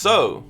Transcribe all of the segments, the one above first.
So,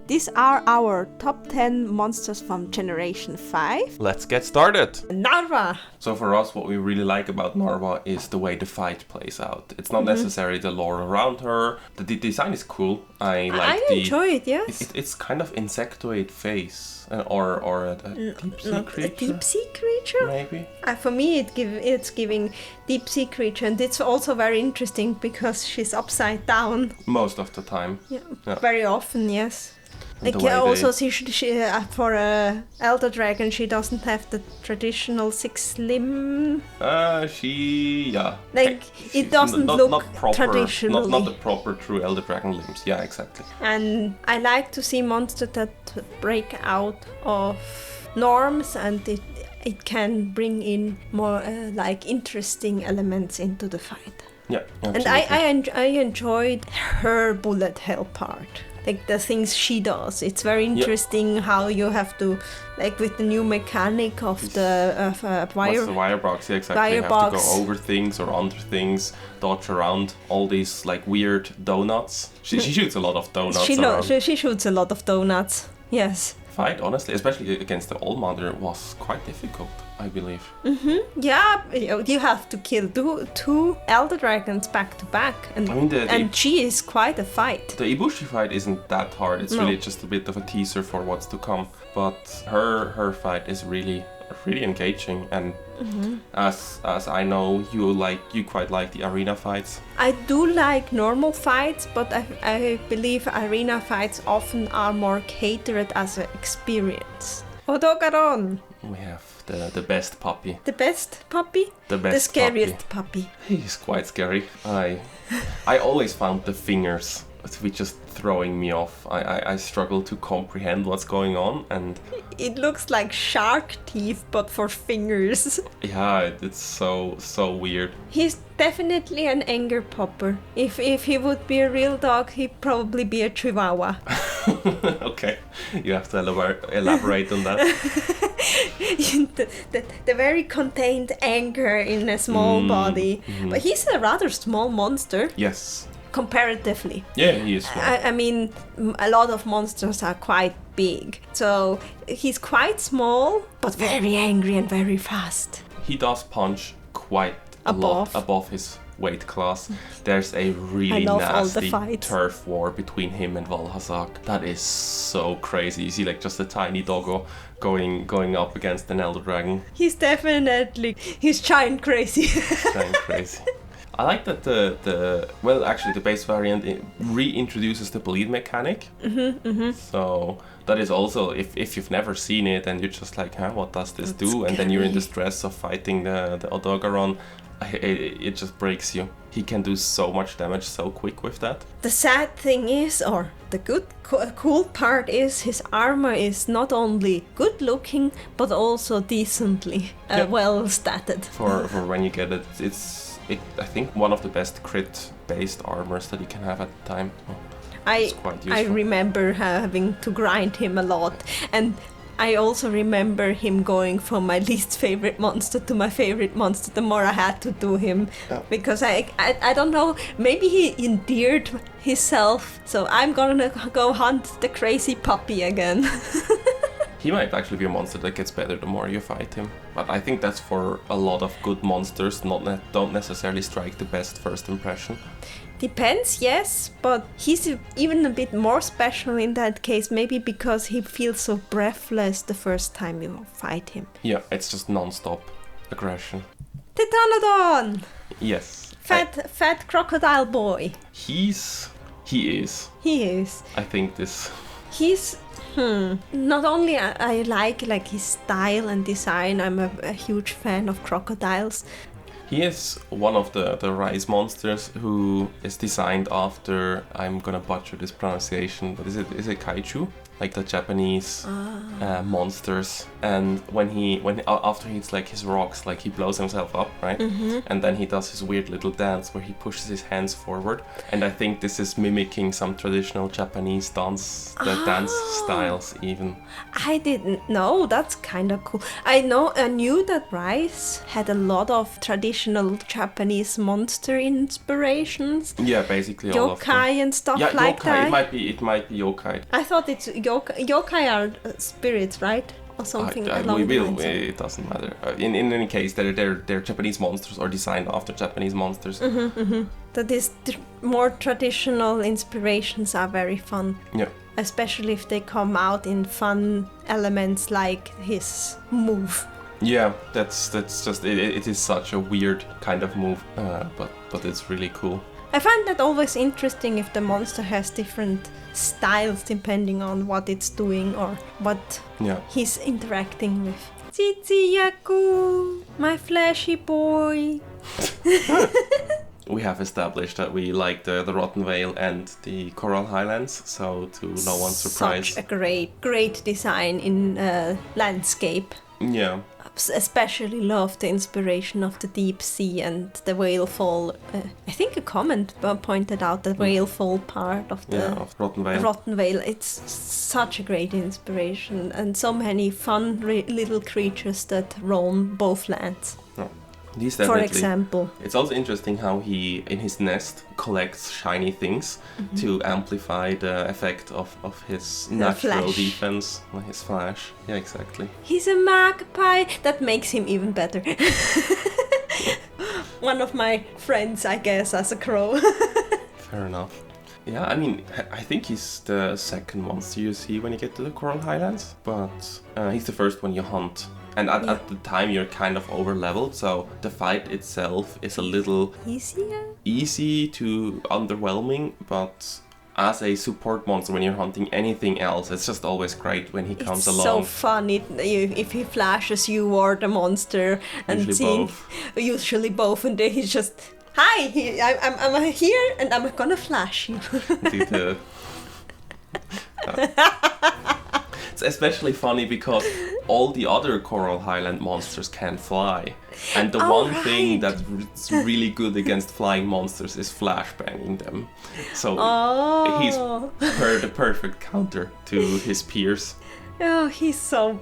These are our top 10 monsters from Generation 5. let's get started. Narwa! So for us, what we really like about Narwa is the way the fight plays out. It's not necessarily the lore around her. The design is cool. I enjoy it, yes. It's kind of insectoid face or a deep sea creature. A deep sea creature? Maybe. For me, it's giving deep sea creature, and it's also very interesting because she's upside down. Most of the time. Yeah. Yeah. Very often, yes. And Like also, she for a elder dragon, she doesn't have the traditional 6 limb. Like it doesn't look not proper, traditionally. not the proper true elder dragon limbs. Yeah, exactly. And I like to see monsters that break out of norms, and it can bring in more like interesting elements into the fight. Yeah, and I enjoyed her bullet hell part. Like the things she does, it's very interesting how you have to, like with the new mechanic of the wire. What's the wire box? Yeah, exactly. You have to go over things or under things, dodge around all these like weird donuts. She shoots a lot of donuts. She shoots a lot of donuts. Yes. Fight, honestly, especially against the Allmother, was quite difficult, I believe. Yeah, you have to kill two elder dragons back to back, and she is quite a fight. The Ibushi fight isn't that hard. It's really just a bit of a teaser for what's to come. But her fight is really engaging, and as I know, you quite like the arena fights. I do like normal fights, but I believe arena fights often are more catered as an experience. Odogaron! We have the best puppy. The best puppy? The scariest puppy. He's quite scary. I always found the fingers to be just throwing me off. I struggle to comprehend what's going on, and it looks like shark teeth but for fingers. Yeah, it's so weird. He's definitely an anger popper. If he would be a real dog, he'd probably be a chihuahua. Okay, you have to elaborate on that. the very contained anger in a small body. But he's a rather small monster. Yes. Comparatively. Yeah, he is small. I mean, a lot of monsters are quite big. So he's quite small, but very angry and very fast. He does punch quite a lot above his weight class. There's a really nasty turf war between him and Vaal Hazak. That is so crazy. You see like just a tiny doggo going up against an elder dragon. He's giant crazy. Giant crazy. I like that the base variant reintroduces the bleed mechanic. So that is also, if you've never seen it and you're just like, what does this do? Scary. And then you're in the stress of fighting the Odogaron, it just breaks you. He can do so much damage so quick with that. The sad thing is, or the cool part is, his armor is not only good looking, but also decently well statted. For when you get it, it's I think one of the best crit-based armors that you can have at the time. I remember having to grind him a lot, and I also remember him going from my least favorite monster to my favorite monster the more I had to do him. Because I don't know, maybe he endeared himself, so I'm gonna go hunt the crazy puppy again. He might actually be a monster that gets better the more you fight him. But I think that's for a lot of good monsters, don't necessarily strike the best first impression. Depends, yes, but he's even a bit more special in that case, maybe because he feels so breathless the first time you fight him. Yeah, it's just non-stop aggression. Tetranadon! Yes. Fat crocodile boy. He is. I think this... He's... Not only I like his style and design, I'm a huge fan of crocodiles. He is one of the Rise monsters who is designed after, I'm gonna butcher this pronunciation, but is it kaiju? Like the Japanese monsters. And when after he hits like his rocks, like he blows himself up, right? And then he does his weird little dance where he pushes his hands forward. And I think this is mimicking some traditional Japanese dance styles even. I didn't know. That's kind of cool. I knew that Rise had a lot of traditional traditional Japanese monster inspirations. Yeah, basically all of them. Yokai and stuff like yokai. that. It might be yokai. I thought it's yokai. Yokai are spirits, right? Or something along the lines. It doesn't matter. In any case, they're Japanese monsters or designed after Japanese monsters. That is, more traditional inspirations are very fun. Yeah. Especially if they come out in fun elements like his move. Yeah, that's just it is such a weird kind of move, but it's really cool. I find that always interesting if the monster has different styles depending on what it's doing or what he's interacting with. Tzitzi-Ya-Ku, my flashy boy. We have established that we like the Rotten Vale and the Coral Highlands, so to no one's surprise. Such a great design in landscape. Yeah. Especially love the inspiration of the deep sea and the whale fall. I think a comment pointed out the whale fall part of the of Rotten Vale. Rotten Vale. It's such a great inspiration and so many fun little creatures that roam both lands. For example. It's also interesting how he, in his nest, collects shiny things to amplify the effect of his natural defense, his flash. Yeah, exactly. He's a magpie! That makes him even better. One of my friends, I guess, as a crow. Fair enough. Yeah, I mean, I think he's the second monster you see when you get to the Coral Highlands, but he's the first one you hunt. And at the time you're kind of over leveled, so the fight itself is a little easy to underwhelming, but as a support monster when you're hunting anything else, it's just always great when he comes along. It's so fun if he flashes you or the monster, and usually both, and then he's just, hi, I'm here and I'm gonna flash you. It's especially funny because all the other Coral Highland monsters can fly. And the one thing that's really good against flying monsters is flashbanging them. So he's the perfect counter to his peers. Oh, he's so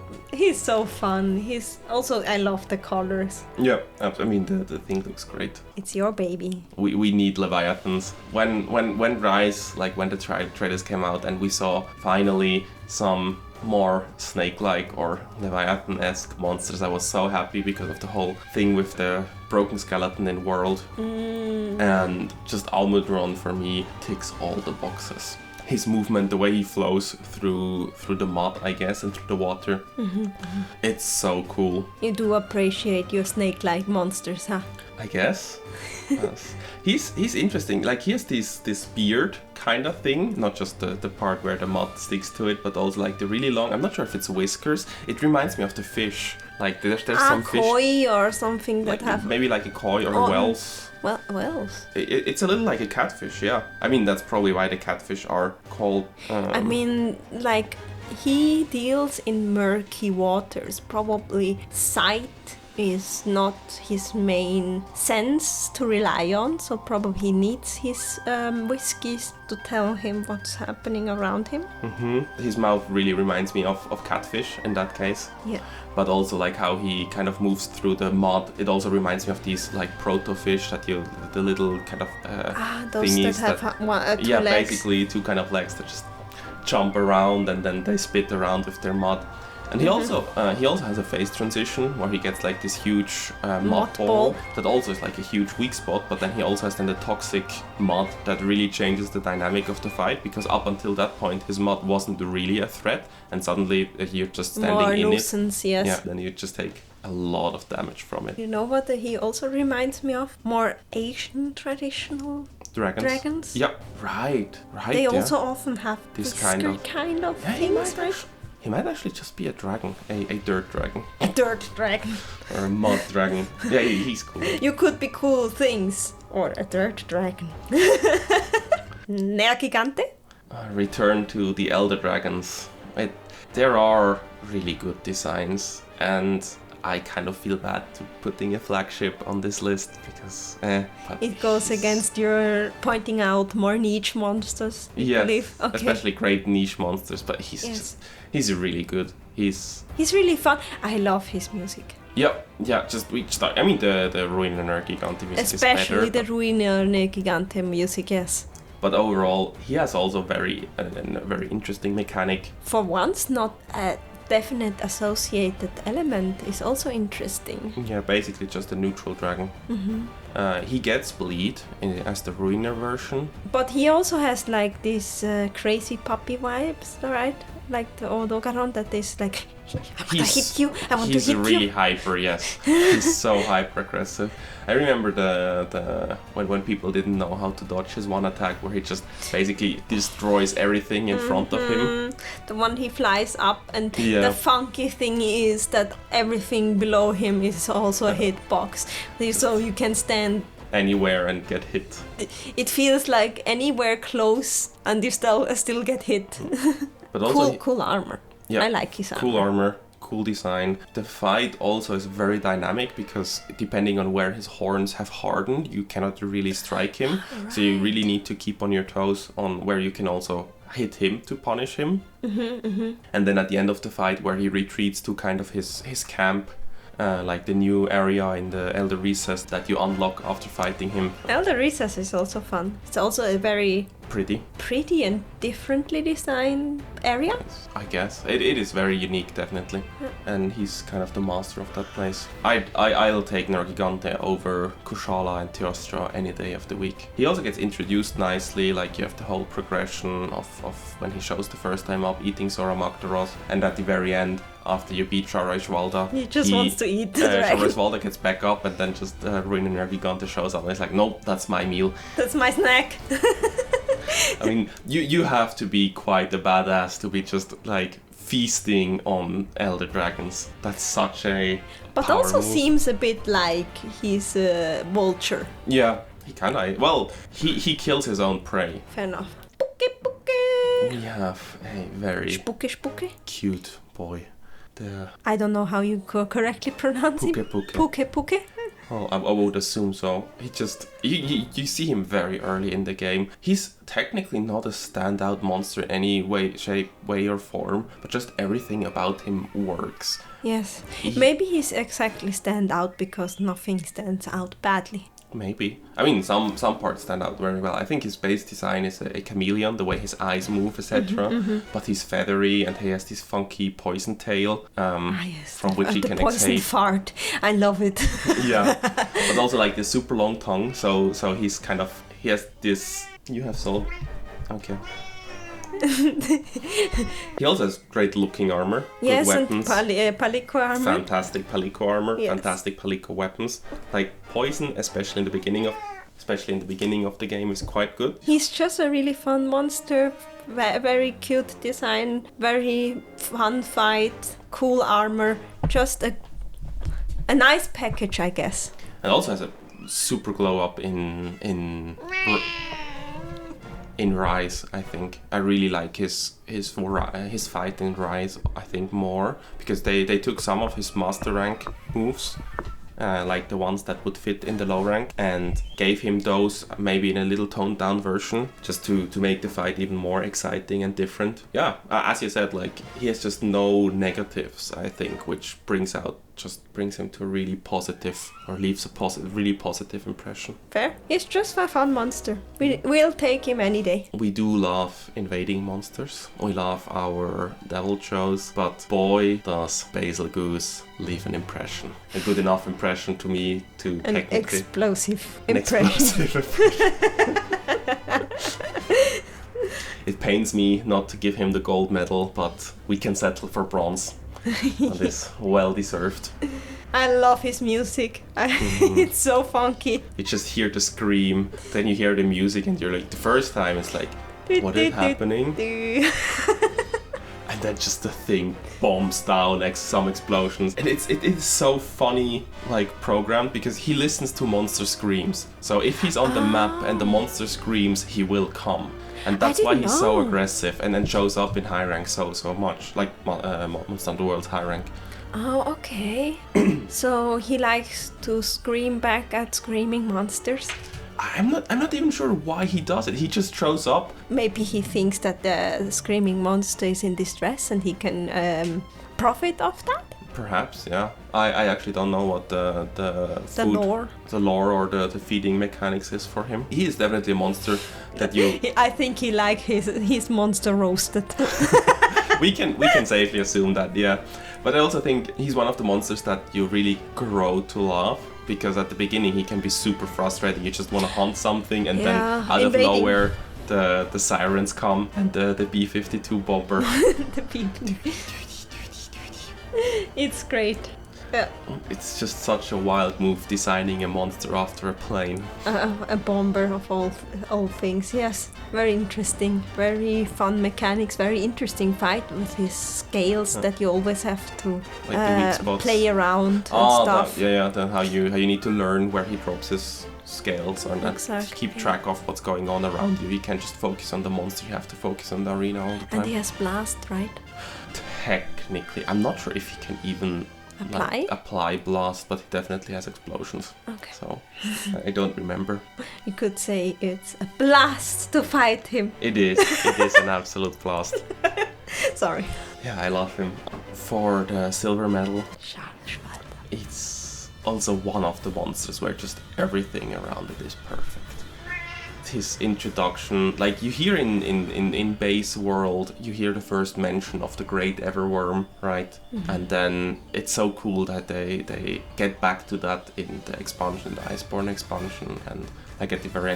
fun. He's also, I love the colors. Yeah, I mean the thing looks great. It's your baby. We need Leviathans. When Rise, like when the trailers came out and we saw finally some more snake-like or Leviathan-esque monsters, I was so happy because of the whole thing with the broken skeleton in World. And just Almudron for me ticks all the boxes. His movement, the way he flows through the mud, I guess, and through the water. It's so cool. You do appreciate your snake-like monsters, huh? I guess. Yes. He's interesting. Like he has this beard kind of thing, not just the part where the mud sticks to it, but also like the really long. I'm not sure if it's whiskers. It reminds me of the fish. Like there's some fish. Koi or something that have maybe like a koi or a wels. Wels. It's a little like a catfish, yeah. I mean that's probably why the catfish are called. I mean, like he deals in murky waters. Probably sight is not his main sense to rely on, so probably he needs his whiskies to tell him what's happening around him. His mouth really reminds me of catfish in that case. Yeah. But also like how he kind of moves through the mud. It also reminds me of these like proto-fish that the little kind of those thingies that have two legs. Basically two kind of legs that just jump around and then they spit around with their mud. And he also has a phase transition where he gets like this huge mud ball that also is like a huge weak spot, but then he also has then the toxic mud that really changes the dynamic of the fight, because up until that point his mud wasn't really a threat, and suddenly you're just standing more in nuisance, it. Yes. Yeah, then you just take a lot of damage from it. You know what he also reminds me of? More Asian traditional dragons. Yeah, right. They also often have this kind of things, right? He might actually just be a dragon, a dirt dragon. A dirt dragon. Or a mud dragon. Yeah, he's cool. You could be cool things. Or a dirt dragon. Nergigante? Return to the Elder Dragons. There are really good designs, and I kind of feel bad to putting a flagship on this list because it goes against your pointing out more niche monsters. Yes, okay. Especially great niche monsters, but he's really good. He's really fun. I love his music. Yeah, just we start. I mean, the Ruiner Nergigante music especially is better. The Ruiner Nergigante music, yes. But overall, he has also a very interesting mechanic. For once, not a definite associated element is also interesting. Yeah, basically just a neutral dragon. He gets bleed as the Ruiner version. But he also has like these crazy puppy vibes, right? Like the Odogaron that is like, I want to hit you, I want to hit you. He's really hyper, yes. He's so hyper aggressive. I remember the when people didn't know how to dodge his one attack, where he just basically destroys everything in front of him. The one he flies up, and the funky thing is that everything below him is also a hitbox, so you can stand anywhere and get hit. It feels like anywhere close and you still get hit. But also cool armor. Yeah, I like his armor. Cool armor, cool design. The fight also is very dynamic because depending on where his horns have hardened, you cannot really strike him. Right. So you really need to keep on your toes on where you can also hit him to punish him. And then at the end of the fight, where he retreats to kind of his camp, like the new area in the Elder Recess that you unlock after fighting him. Elder Recess is also fun. It's also a very pretty and differently designed area. I guess it is very unique, definitely. And he's kind of the master of that place. I'll take Nergigante over Kushala and Teostra any day of the week. He also gets introduced nicely, like you have the whole progression of when he shows the first time up eating Zora Magdaros, and at the very end, after you beat Shara Ishvalda, he just wants to eat the dragon. Shara Ishvalda gets back up, and then just Ruiner Nergigante shows up and he's like, nope, that's my meal. That's my snack. I mean, you have to be quite a badass to be just like feasting on elder dragons. That's such a But also move. Seems a bit like he's a vulture. Yeah, he kinda, well, he kills his own prey. Fair enough. Pukei-Pukei. We have a very cute boy. I don't know how you correctly pronounce him. Pukei-Pukei. Oh, I would assume so. He just... You see him very early in the game. He's technically not a standout monster in any way, shape, way or form, but just everything about him works. Yes. Maybe he's exactly stand out because nothing stands out badly. Maybe. I mean, some parts stand out very well. I think his base design is a chameleon, the way his eyes move, etc. But he's feathery and he has this funky poison tail from which he can exhale. The poison fart. I love it. Yeah. But also like this super long tongue. So he's kind of... He has this... You have soul. Okay. He also has great looking armor. Yes, good weapons. And palico armor. Fantastic palico armor. Yes. Fantastic palico weapons. Like poison, especially in the beginning of the game, is quite good. He's just a really fun monster. Very cute design. Very fun fight. Cool armor. Just a nice package, I guess. And also has a super glow up in Rise, I think. I really like his fight in Rise, I think, more, because they took some of his master rank moves, like the ones that would fit in the low rank, and gave him those maybe in a little toned down version, just to make the fight even more exciting and different. Yeah, as you said, like he has just no negatives, I think, which brings him to a really positive, or leaves a really positive impression. Fair. He's just a fun monster. We'll take him any day. We do love invading monsters. We love our devil shows, but boy, does Bazelgeuse leave an impression. A good enough impression to me to an technically... explosive impression. It pains me not to give him the gold medal, but we can settle for bronze. That is well deserved. I love his music. It's so funky. You just hear the scream, then you hear the music, and you're like, the first time it's like, what is happening? And then just the thing bombs down, some explosions. And it is so funny, like, programmed, because he listens to monster screams. So if he's on the map and the monster screams, he will come. And that's why he's so aggressive and then shows up in high rank so much, like Monster Hunter World's high rank. Oh, okay. So he likes to scream back at screaming monsters? I'm not even sure why he does it. He just shows up. Maybe he thinks that the screaming monster is in distress and he can profit off that? Perhaps, yeah. I actually don't know what the lore or the feeding mechanics is for him. He is definitely a monster that you... I think he likes his monster roasted. we can safely assume that, yeah. But I also think he's one of the monsters that you really grow to love, because at the beginning he can be super frustrating. You just want to hunt something, and then out of nowhere the sirens come and the B-52 bomber. The B-52. It's great. Yeah. It's just such a wild move, designing a monster after a plane. A bomber of all things, yes. Very interesting, very fun mechanics, very interesting fight with his scales that you always have to play around and stuff. How you need to learn where he drops his scales and keep track of what's going on around you. You can't just focus on the monster, you have to focus on the arena all the time. And he has blast, right? Technically, I'm not sure if he can even apply blast, but he definitely has explosions. Okay. So I don't remember. You could say it's a blast to fight him. It is an absolute blast. Sorry. Yeah, I love him. For the silver medal, Shara Ishvalda. It's also one of the monsters where just everything around it is perfect. His introduction, like you hear in base world, you hear the first mention of the great everworm, right? Mm-hmm. And then it's so cool that they get back to that in the expansion, the Iceborne expansion, and like at the very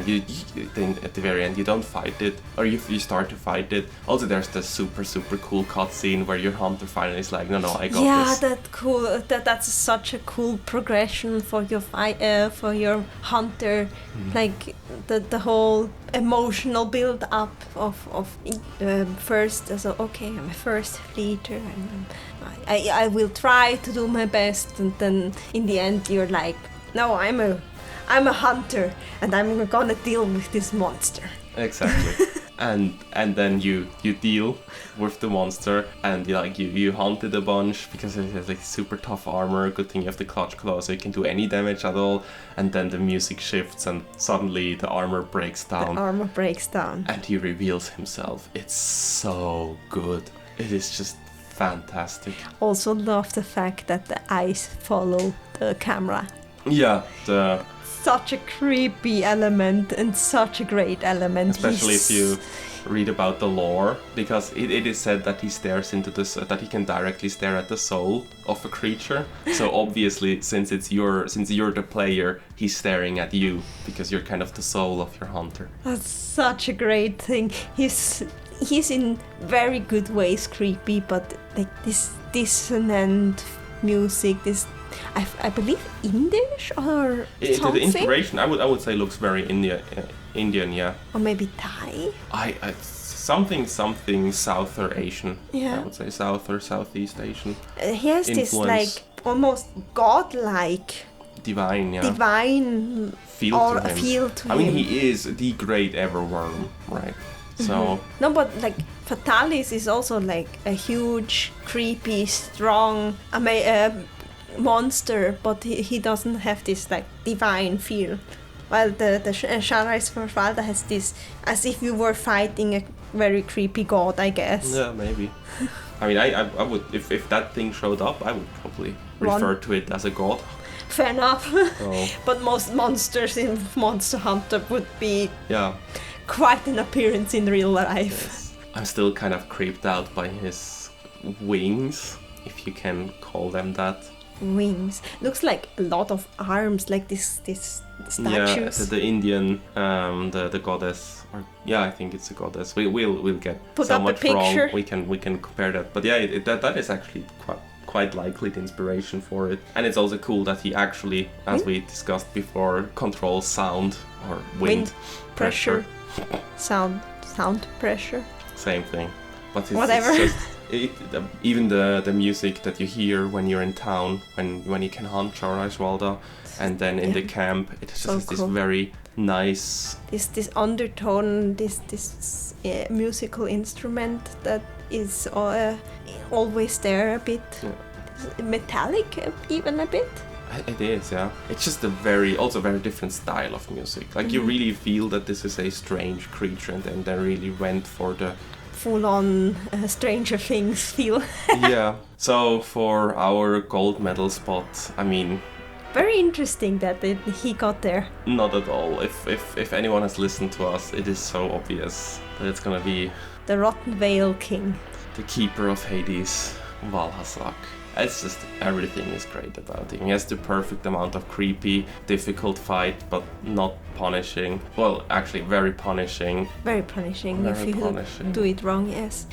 end you don't fight it, or you start to fight it. Also there's the super cool cutscene where your hunter finally is like, no, I got this. Yeah, that's cool. That's such a cool progression for your for your hunter. Like the whole emotional build up of first as okay, I'm a first fleeter and I will try to do my best, and then in the end you're like, no, I'm a hunter and I'm gonna deal with this monster. Exactly. and then you deal with the monster, and you hunt it a bunch because it has like super tough armor. Good thing you have the clutch claw, so you can do any damage at all. And then the music shifts and suddenly the armor breaks down. And he reveals himself. It's so good. It is just fantastic. Also love the fact that the eyes follow the camera. Yeah, such a creepy element and such a great element. Especially if you read about the lore, because it is said that he stares into this, that he can directly stare at the soul of a creature. So obviously, since you're the player, he's staring at you because you're kind of the soul of your hunter. That's such a great thing. He's in very good ways creepy, but like this dissonant music, this I believe Indish or something. The inspiration I would say looks very Indian, yeah. Or maybe Thai. Something South or Asian. Yeah. I would say South or Southeast Asian. He has influence. This like almost godlike. Divine feel to him. I mean, he is the great everworm, right? So no, but like Fatalis is also like a huge, creepy, strong, monster, but he doesn't have this like divine feel. While the Shara Ishvalda has this, as if you were fighting a very creepy god, I guess. Yeah, maybe. I mean, I would, if that thing showed up, I would probably refer to it as a god. Fair enough. But most monsters in Monster Hunter would be quite an appearance in real life. Yes. I'm still kind of creeped out by his wings, if you can call them that. Wings. Looks like a lot of arms, like this statues. Yeah, the Indian, the goddess, or I think it's a goddess. We'll get put so up much a picture. Wrong. We can compare that. But yeah, that is actually quite likely the inspiration for it. And it's also cool that he actually, as we discussed before, controls sound or wind pressure. Sound pressure. Same thing. But whatever. It's just, even the music that you hear when you're in town, when you can hunt Shara Ishvalda, and then in the camp, it just has this very nice this undertone, this musical instrument that is always there a bit, metallic even a bit. It is, yeah. It's just a very different style of music. Like you really feel that this is a strange creature, and then they really went for the full-on Stranger Things feel. Yeah. So for our gold medal spot, I mean, very interesting that he got there. Not at all. If anyone has listened to us, it is so obvious that it's gonna be the Rotten Vale King, the keeper of Hades, Vaal Hazak. It's just, everything is great about him. He has the perfect amount of creepy, difficult fight, but not punishing. Well, actually, very punishing. Very punishing Very if you punishing. do it wrong, yes.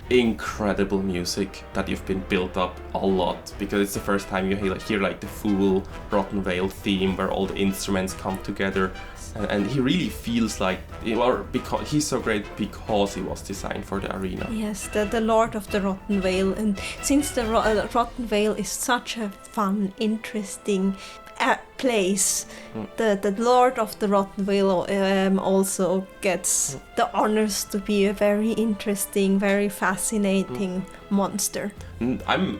Incredible music that you've been built up a lot, because it's the first time you hear like the full Rotten Vale theme where all the instruments come together. And he really feels like, or because he's so great because he was designed for the arena. Yes, the Lord of the Rotten Vale, and since the Rotten Vale is such a fun, interesting place, the Lord of the Rotten Vale also gets the honors to be a very interesting, very fascinating monster. And I'm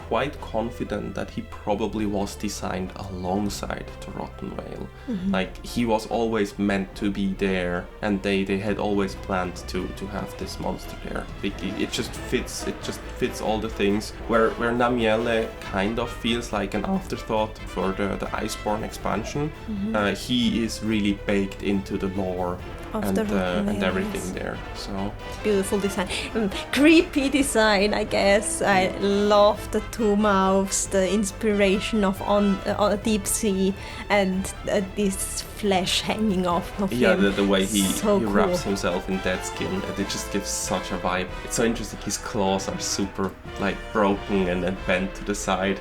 quite confident that he probably was designed alongside the Rotten Vale. Like, he was always meant to be there, and they had always planned to have this monster there. It just fits all the things. Where Namielle kind of feels like an afterthought for the Iceborne expansion, he is really baked into the lore and everything there. So beautiful design, creepy design, I guess. I love the two mouths, the inspiration of on a deep sea, and this flesh hanging off of him. Yeah, the way he cool. wraps himself in dead skin, it just gives such a vibe. It's so interesting. His claws are super like broken and bent to the side.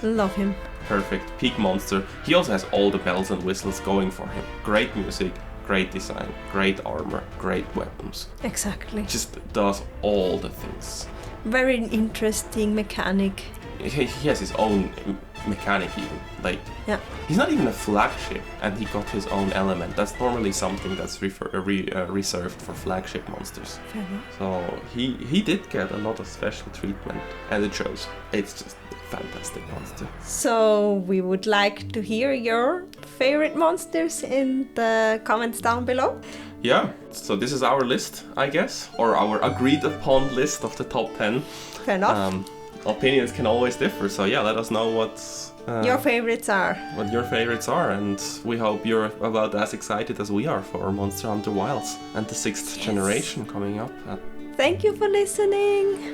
Love him. Perfect, peak monster. He also has all the bells and whistles going for him. Great music, great design, great armor, great weapons. Exactly. Just does all the things. Very interesting mechanic. He has his own mechanic even. Like, yeah. He's not even a flagship, and he got his own element. That's normally something that's reserved for flagship monsters. Fair enough. So he did get a lot of special treatment, and it shows. It's just a fantastic monster. So we would like to hear your favorite monsters in the comments down below. Yeah, so this is our list, I guess, or our agreed upon list of the top 10. Fair enough. Opinions can always differ, so yeah, let us know what your favorites are. What your favorites are, and we hope you're about as excited as we are for Monster Hunter Wilds and the 6th generation coming up. Thank you for listening.